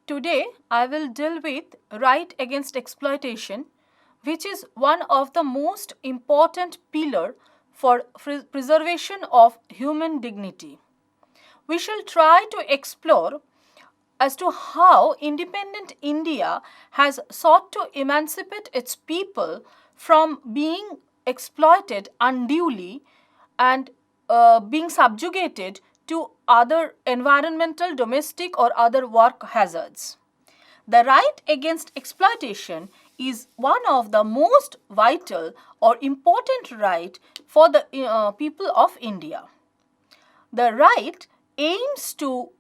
Today, I will deal with right against exploitation, which is one of the most important pillar for preservation of human dignity. We shall try to explore as to how independent India has sought to emancipate its people from being exploited unduly and being subjugated to other environmental, domestic, or other work hazards. The right against exploitation is one of the most vital or important right for the people of India. The right aims to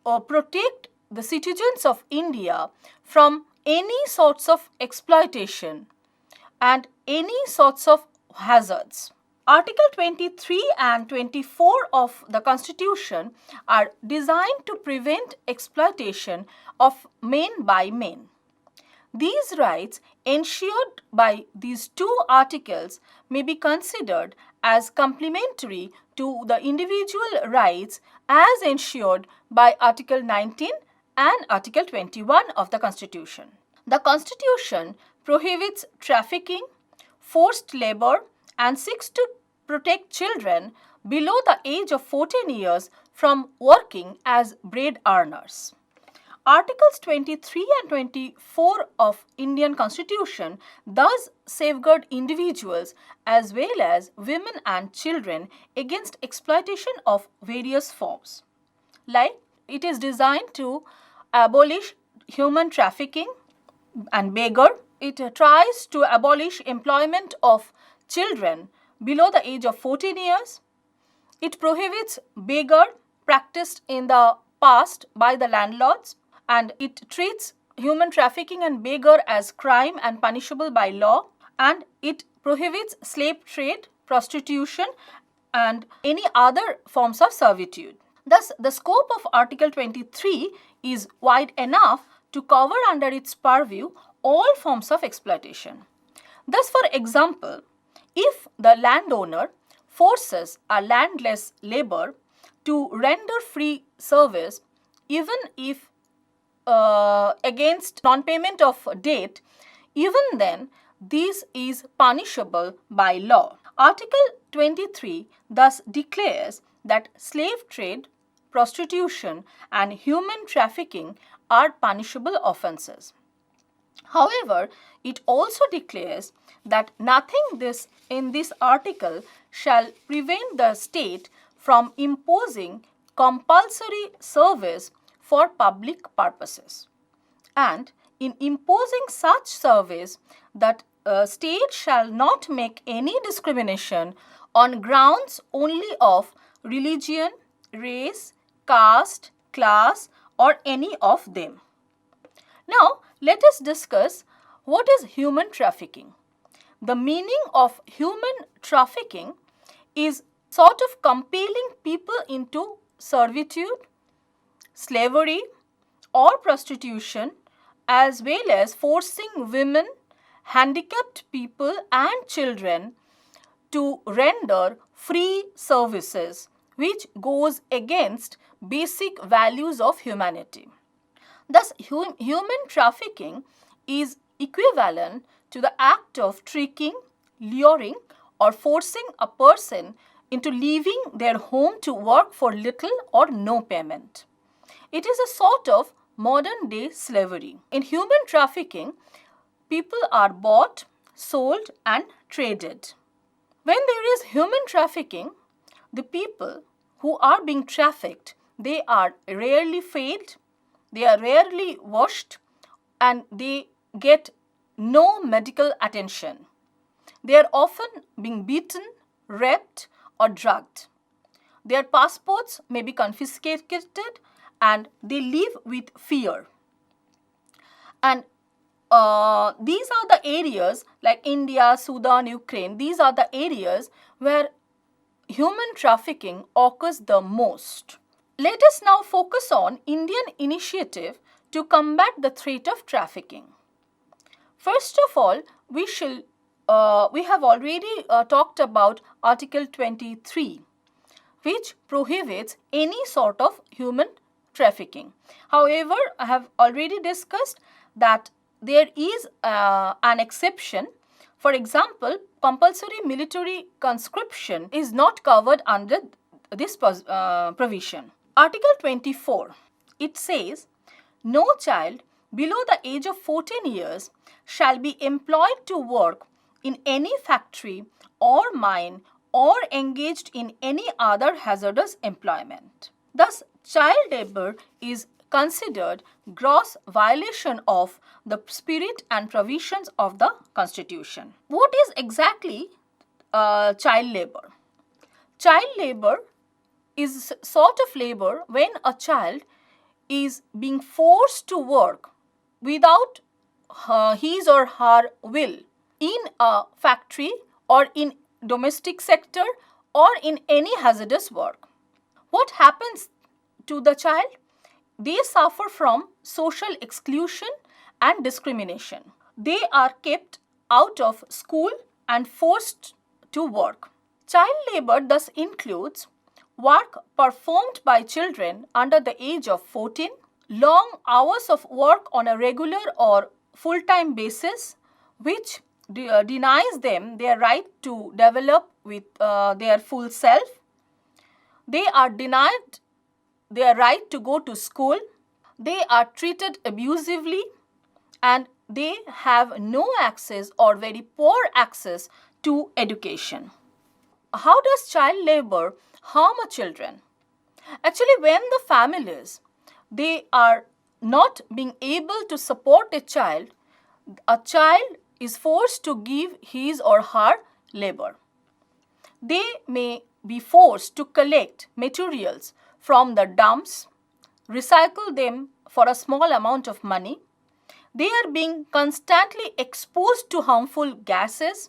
protect the citizens of India from any sorts of exploitation and any sorts of hazards. Article 23 and 24 of the Constitution are designed to prevent exploitation of men by men. These rights ensured by these two articles may be considered as complementary to the individual rights as ensured by Article 19 and Article 21 of the Constitution. The Constitution prohibits trafficking, forced labor, and seeks to protect children below the age of 14 years from working as bread earners. Articles 23 and 24 of Indian Constitution thus safeguard individuals as well as women and children against exploitation of various forms. Like it is designed to abolish human trafficking and beggar. It tries to abolish employment of children below the age of 14 years. It prohibits beggar practiced in the past by the landlords, and it treats human trafficking and beggar as crime and punishable by law, and it prohibits slave trade, prostitution, and any other forms of servitude. Thus, the scope of Article 23 is wide enough to cover under its purview all forms of exploitation. Thus, for example, if the landowner forces a landless labor to render free service, even if against non-payment of debt, even then this is punishable by law. Article 23 thus declares that slave trade, prostitution, and human trafficking are punishable offences. However, it also declares that nothing in this article shall prevent the state from imposing compulsory service for public purposes. And in imposing such service, that state shall not make any discrimination on grounds only of religion, race, caste, class, or any of them. Now, let us discuss what is human trafficking. The meaning of human trafficking is sort of compelling people into servitude, slavery, or prostitution, as well as forcing women, handicapped people, and children to render free services, which goes against basic values of humanity. Thus, human trafficking is equivalent to the act of tricking, luring, or forcing a person into leaving their home to work for little or no payment. It is a sort of modern day slavery. In human trafficking, people are bought, sold, and traded. When there is human trafficking, the people who are being trafficked, they are rarely fed, they are rarely washed, and they get no medical attention. They are often being beaten, raped, or drugged. Their passports may be confiscated and they live with fear. And these are the areas like India, Sudan, Ukraine, these are the areas where human trafficking occurs the most. Let us now focus on Indian initiative to combat the threat of trafficking. First of all, we have already talked about Article 23, which prohibits any sort of human trafficking. However, I have already discussed that there is an exception. For example, compulsory military conscription is not covered under this provision. Article 24, it says, no child below the age of 14 years shall be employed to work in any factory or mine or engaged in any other hazardous employment. Thus, child labor is considered gross violation of the spirit and provisions of the Constitution. What is exactly child labor? Child labor is sort of labor when a child is being forced to work without his or her will in a factory or in domestic sector or in any hazardous work. What happens to the child? They suffer from social exclusion and discrimination. They are kept out of school and forced to work. Child labor thus includes work performed by children under the age of 14, long hours of work on a regular or full-time basis, which denies them their right to develop with their full self. They are denied their right to go to school. They are treated abusively and they have no access or very poor access to education. How does child labor harm a children? Actually, when the families, they are not being able to support a child is forced to give his or her labor. They may be forced to collect materials from the dumps, recycle them for a small amount of money. They are being constantly exposed to harmful gases,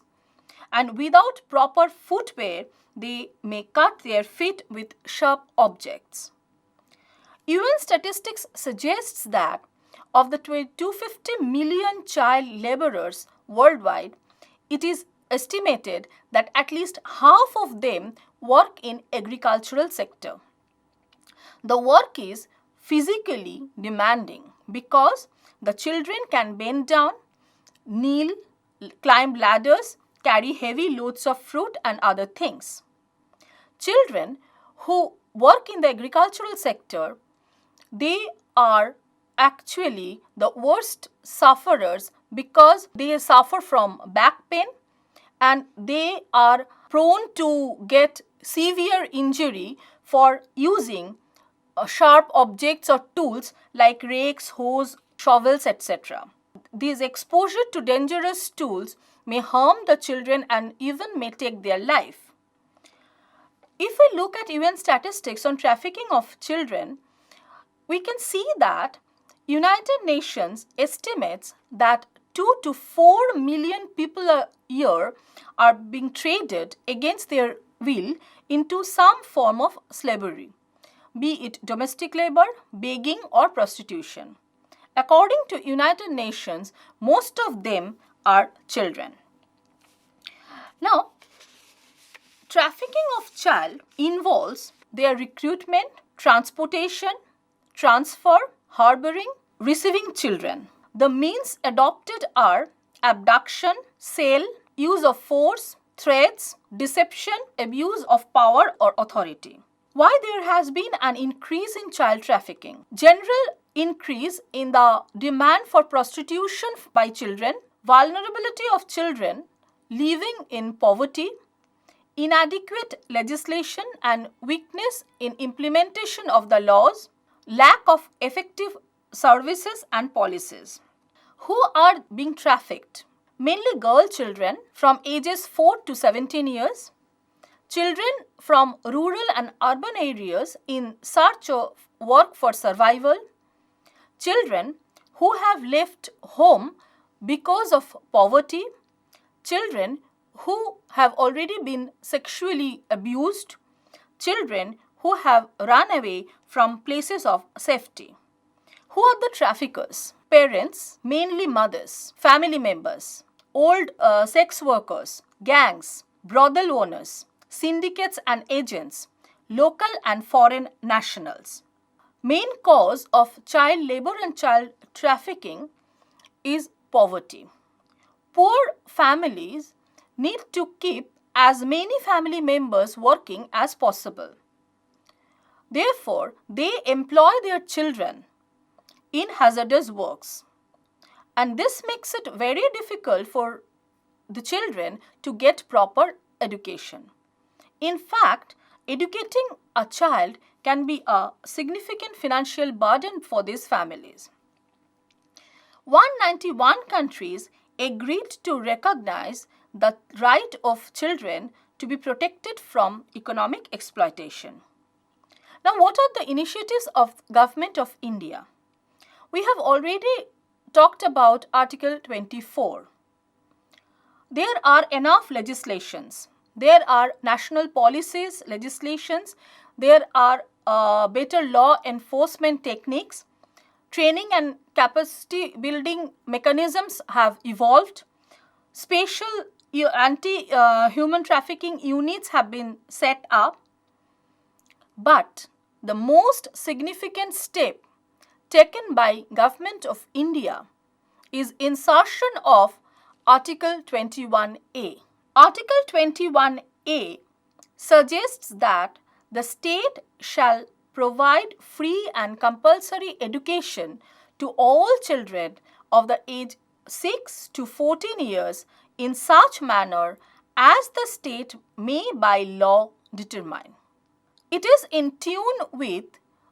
and without proper footwear, they may cut their feet with sharp objects. UN statistics suggests that of the 250 million child laborers worldwide, it is estimated that at least half of them work in agricultural sector. The work is physically demanding because the children can bend down, kneel, climb ladders, carry heavy loads of fruit and other things. Children who work in the agricultural sector, they are actually the worst sufferers because they suffer from back pain and they are prone to get severe injury for using sharp objects or tools like rakes, hoes, shovels, etc. This exposure to dangerous tools may harm the children and even may take their life. If we look at UN statistics on trafficking of children, we can see that United Nations estimates that 2 to 4 million people a year are being traded against their will into some form of slavery, be it domestic labor, begging or prostitution. According to United Nations, most of them are children. Now, trafficking of child involves their recruitment, transportation, transfer, harboring, receiving children. The means adopted are abduction, sale, use of force, threats, deception, abuse of power or authority. Why there has been an increase in child trafficking? General increase in the demand for prostitution by children, vulnerability of children living in poverty, inadequate legislation and weakness in implementation of the laws, lack of effective services and policies. Who are being trafficked? Mainly girl children from ages 4 to 17 years, children from rural and urban areas in search of work for survival, children who have left home because of poverty, children who have already been sexually abused, children who have run away from places of safety. Who are the traffickers? Parents, mainly mothers, family members, old sex workers, gangs, brothel owners, syndicates and agents, local and foreign nationals. main cause of child labor and child trafficking is poverty. Poor families need to keep as many family members working as possible. Therefore, they employ their children in hazardous works. And this makes it very difficult for the children to get proper education. In fact, educating a child can be a significant financial burden for these families. 191 countries agreed to recognize the right of children to be protected from economic exploitation. Now, what are the initiatives of Government of India? We have already talked about Article 24. There are enough legislations. There are national policies, legislations. There are better law enforcement techniques. Training and capacity building mechanisms have evolved. Special anti-human trafficking units have been set up. But the most significant step taken by Government of India is insertion of Article 21A. Article 21A suggests that the state shall provide free and compulsory education to all children of the age 6 to 14 years in such manner as the state may by law determine. It is in tune with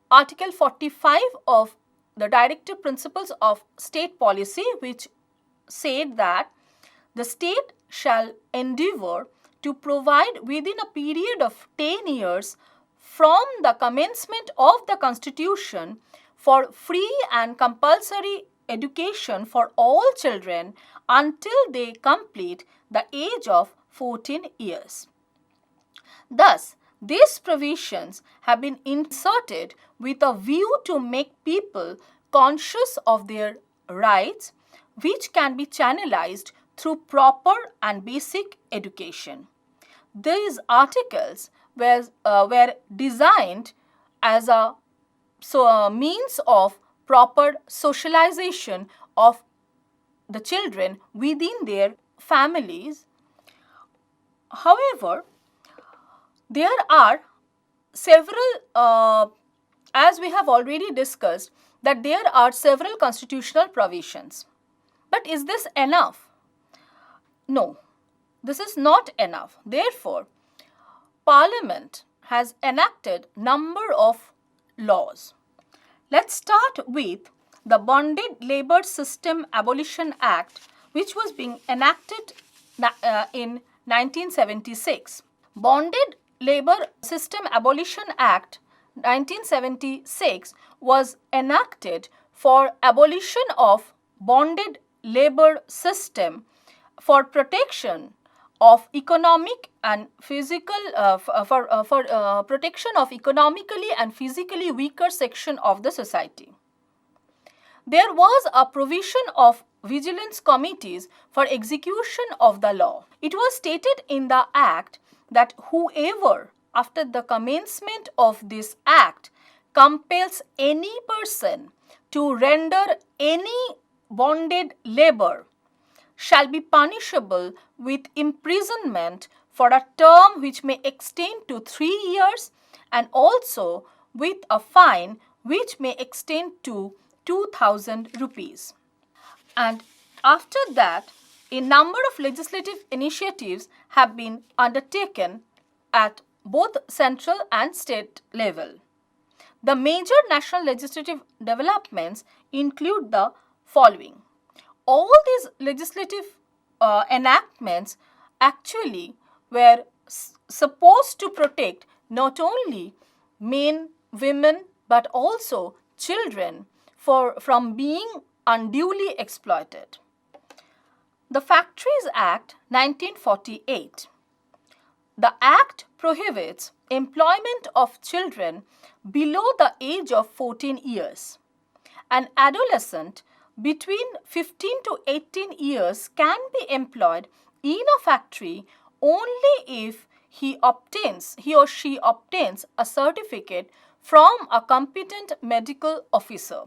Article 45 of the Directive Principles of State Policy, which said that the state shall endeavor to provide within a period of 10 years from the commencement of the Constitution for free and compulsory education for all children until they complete the age of 14 years. Thus, these provisions have been inserted with a view to make people conscious of their rights, which can be channelized through proper and basic education. These articles were designed as a means of proper socialization of the children within their families. However, there are several, as we have already discussed, that there are several constitutional provisions. But is this enough? No, this is not enough. Therefore, Parliament has enacted number of laws. Let's start with the Bonded Labour System Abolition Act, which was being enacted in 1976. Bonded Labour System Abolition Act 1976 was enacted for abolition of bonded labor system for protection of economic and physical protection of economically and physically weaker section of the society. There was a provision of vigilance committees for execution of the law. It was stated in the act that whoever, after the commencement of this act, compels any person to render any bonded labor shall be punishable with imprisonment for a term which may extend to 3 years and also with a fine which may extend to 2,000 rupees. And after that, a number of legislative initiatives have been undertaken at both central and state level. The major national legislative developments include the following. All these legislative enactments actually were supposed to protect not only men, women, but also children from being unduly exploited. The Factories Act 1948. The Act prohibits employment of children below the age of 14 years. An adolescent between 15 to 18 years can be employed in a factory only if he or she obtains a certificate from a competent medical officer.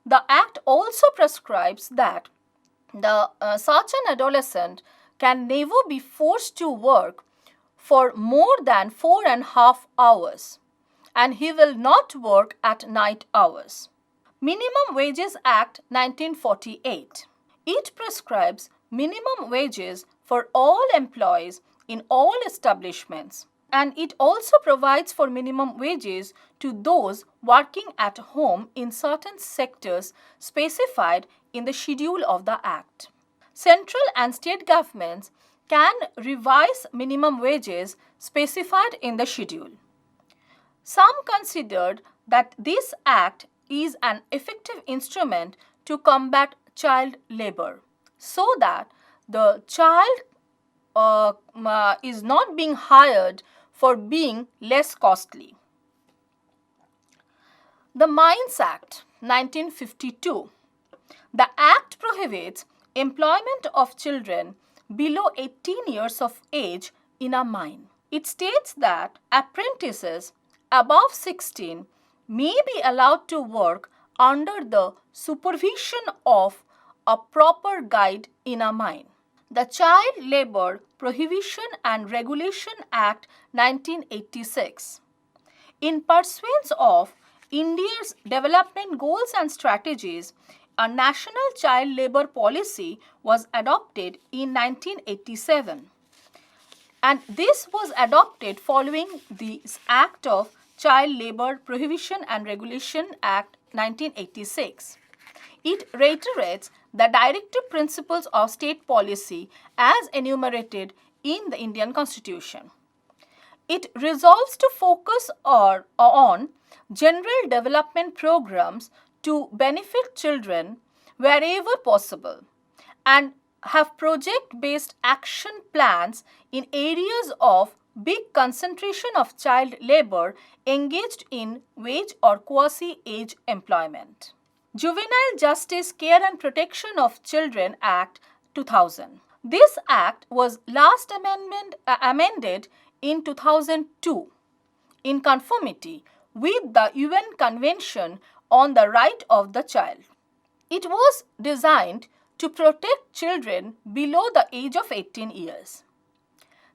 The Act also prescribes that such an adolescent can never be forced to work for more than 4.5 hours, and he will not work at night hours. Minimum Wages Act 1948. It prescribes minimum wages for all employees in all establishments, and it also provides for minimum wages to those working at home in certain sectors specified in the schedule of the Act. Central and state governments can revise minimum wages specified in the schedule. Some considered that this act is an effective instrument to combat child labor, so that the child is not being hired for being less costly. The Mines Act 1952. The Act prohibits employment of children below 18 years of age in a mine. It states that apprentices above 16 may be allowed to work under the supervision of a proper guide in a mine. The Child Labor Prohibition and Regulation Act 1986. In pursuance of India's development goals and strategies, a national child labor policy was adopted in 1987. And this was adopted following the Act of Child Labor Prohibition and Regulation Act 1986. It reiterates the directive principles of state policy as enumerated in the Indian Constitution. It resolves to focus on general development programs to benefit children wherever possible and have project-based action plans in areas of big concentration of child labor engaged in wage or quasi-age employment. Juvenile Justice Care and Protection of Children Act 2000. This act was last amended in 2002 in conformity with the UN Convention on the Right of the Child. It was designed to protect children below the age of 18 years.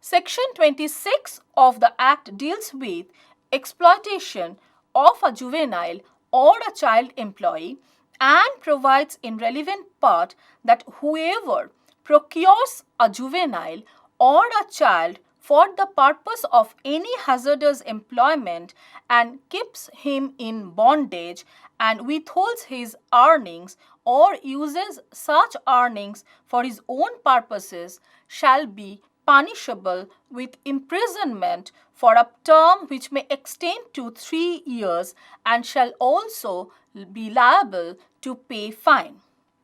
Section 26 of the Act deals with exploitation of a juvenile or a child employee and provides in relevant part that whoever procures a juvenile or a child for the purpose of any hazardous employment and keeps him in bondage and withholds his earnings or uses such earnings for his own purposes shall be punishable with imprisonment for a term which may extend to 3 years and shall also be liable to pay fine.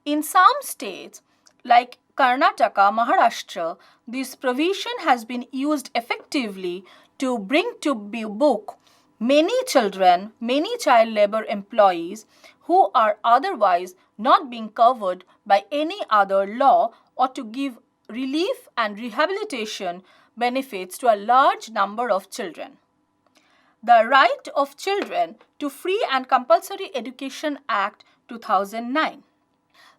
In some states like Karnataka, Maharashtra, this provision has been used effectively to bring to book many children, many child labor employees who are otherwise not being covered by any other law, or to give relief and rehabilitation benefits to a large number of children. The Right of Children to Free and Compulsory Education Act 2009.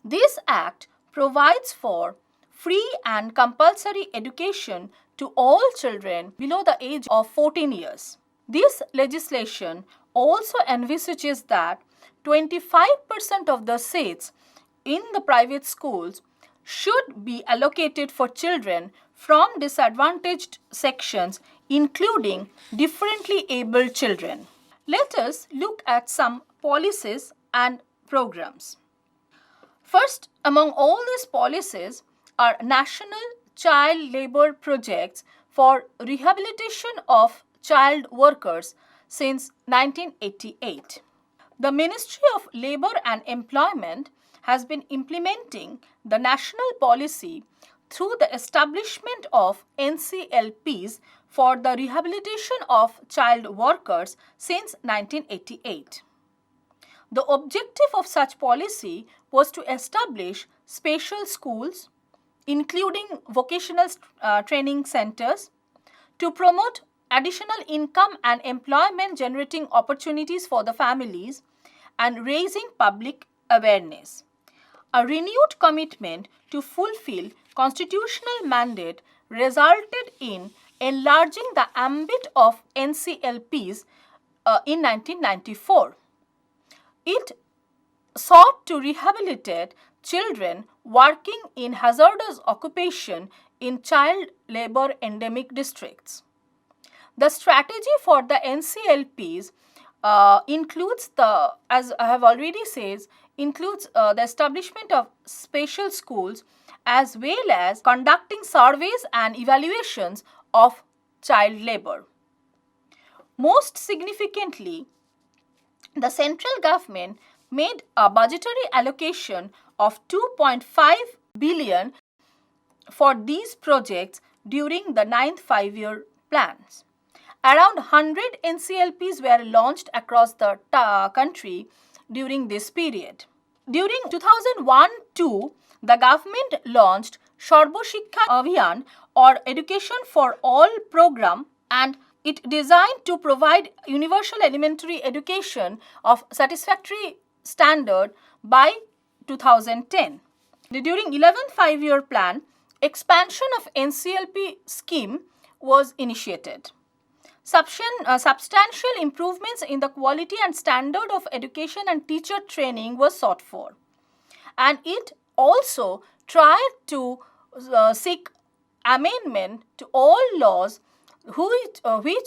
This act provides for free and compulsory education to all children below the age of 14 years. This legislation also envisages that 25% of the seats in the private schools should be allocated for children from disadvantaged sections, including differently abled children. Let us look at some policies and programs. First, among all these policies are national child labor projects for rehabilitation of child workers since 1988. The Ministry of Labor and Employment has been implementing the national policy through the establishment of NCLPs for the rehabilitation of child workers since 1988. The objective of such policy was to establish special schools, including vocational training centers, to promote additional income and employment generating opportunities for the families, and raising public awareness. A renewed commitment to fulfill constitutional mandate resulted in enlarging the ambit of NCLPs in 1994. It sought to rehabilitate children working in hazardous occupation in child labor endemic districts. The strategy for the NCLPs includes as I have already said, includes the establishment of special schools as well as conducting surveys and evaluations of child labor. Most significantly, the central government made a budgetary allocation of 2.5 billion for these projects during the 9th five-year plans. Around 100 NCLPs were launched across the country during this period. During 2001-2, the government launched Sarva Shiksha Abhiyan or Education for All program, and it designed to provide universal elementary education of satisfactory standard by 2010. During 11th five-year plan, expansion of NCLP scheme was initiated. Substantial improvements in the quality and standard of education and teacher training was sought for, and it also tried to seek amendment to all laws which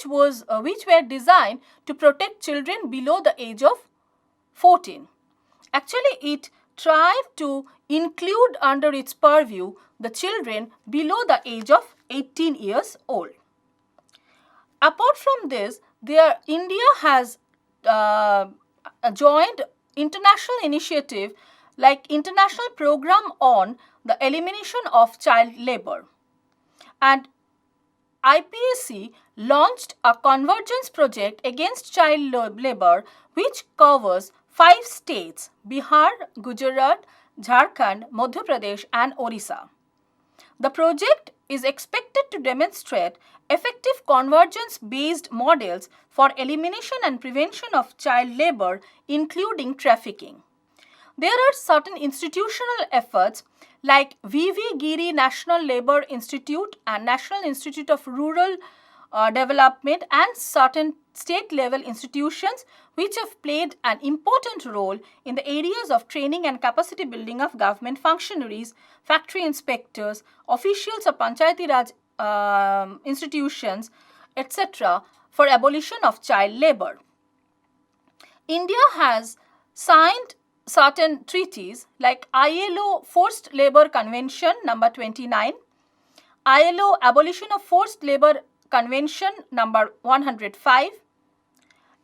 were designed to protect children below the age of 14. Actually, it tried to include under its purview the children below the age of 18 years old. Apart from this, India has joined international initiative like International Program on the Elimination of Child Labor, and IPAC launched a convergence project against child labor which covers 5 states: Bihar, Gujarat, Jharkhand, Madhya Pradesh and Orissa. The project is expected to demonstrate effective convergence-based models for elimination and prevention of child labor, including trafficking. There are certain institutional efforts like V.V. Giri National Labour Institute and National Institute of Rural Development and certain state-level institutions which have played an important role in the areas of training and capacity building of government functionaries, factory inspectors, officials of Panchayati Raj institutions, etc. for abolition of child labor. India has signed certain treaties like ILO Forced Labor Convention number 29, ILO Abolition of Forced Labor Convention number 105,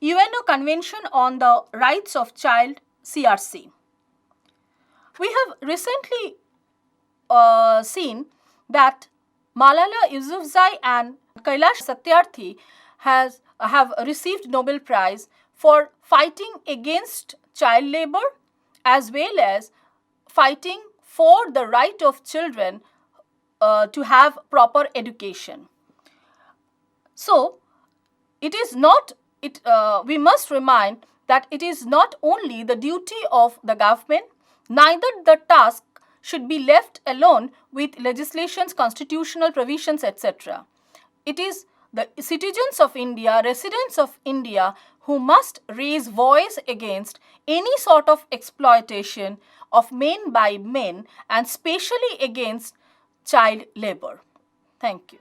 UNO Convention on the Rights of Child CRC. We have recently seen that Malala Yousafzai and Kailash Satyarthi have received Nobel Prize for fighting against child labor as well as fighting for the right of children to have proper education. So, we must remind that it is not only the duty of the government, neither the task should be left alone with legislations, constitutional provisions, etc. It is the citizens of India, residents of India who must raise voice against any sort of exploitation of men by men and specially against child labor. Thank you.